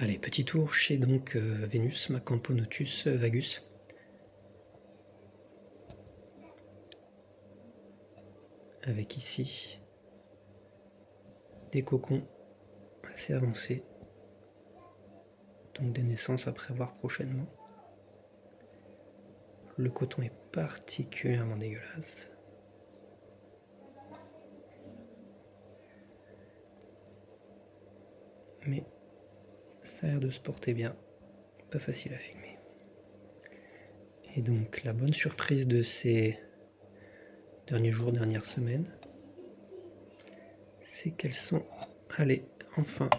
Allez, petit tour chez donc Venus Macamponotus vagus. Avec ici des cocons assez avancés, donc des naissances à prévoir prochainement. Le coton est particulièrement dégueulasse. Mais ça a l'air de se porter bien, pas facile à filmer. Et donc la bonne surprise de ces derniers jours, dernières semaines, c'est qu'elles sont allées enfin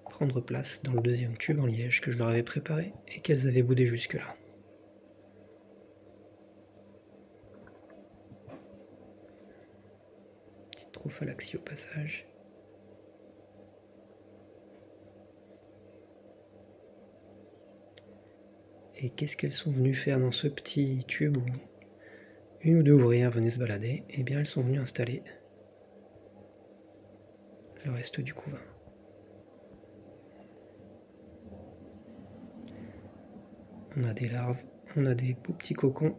prendre place dans le deuxième tube en liège que je leur avais préparé et qu'elles avaient boudé jusque-là. Petite trophalaxie au passage. Et qu'est-ce qu'elles sont venues faire dans ce petit tube où une ou deux ouvrières venaient se balader? Eh bien, elles sont venues installer le reste du couvain. On a des larves, on a des beaux petits cocons,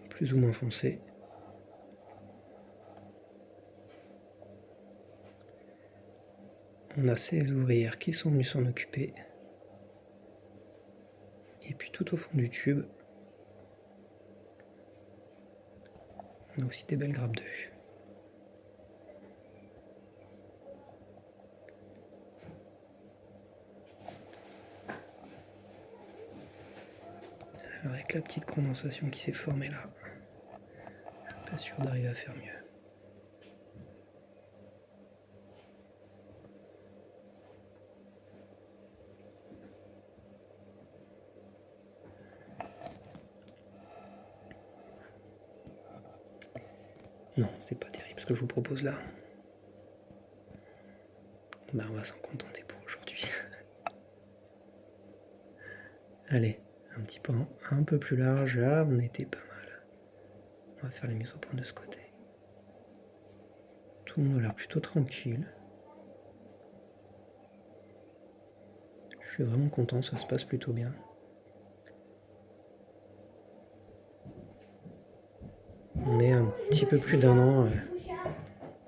plus ou moins foncés. On a ces ouvrières qui sont venues s'en occuper. Et puis tout au fond du tube, on a aussi des belles grappes d'œufs. Alors avec la petite condensation qui s'est formée là, je suis pas sûr d'arriver à faire mieux. Non, c'est pas terrible ce que je vous propose là. Bah on va s'en contenter pour aujourd'hui. Allez, un petit pan un peu plus large, là on était pas mal. On va faire la mise au point de ce côté. Tout le monde a l'air plutôt tranquille. Je suis vraiment content, ça se passe plutôt bien. On est un petit peu plus d'un an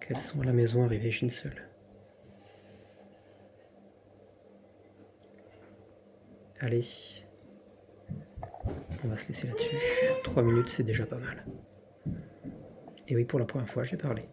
qu'elles sont à la maison arrivées chez une seule. Allez, on va se laisser là-dessus. 3 minutes, c'est déjà pas mal. Et oui, pour la première fois, j'ai parlé.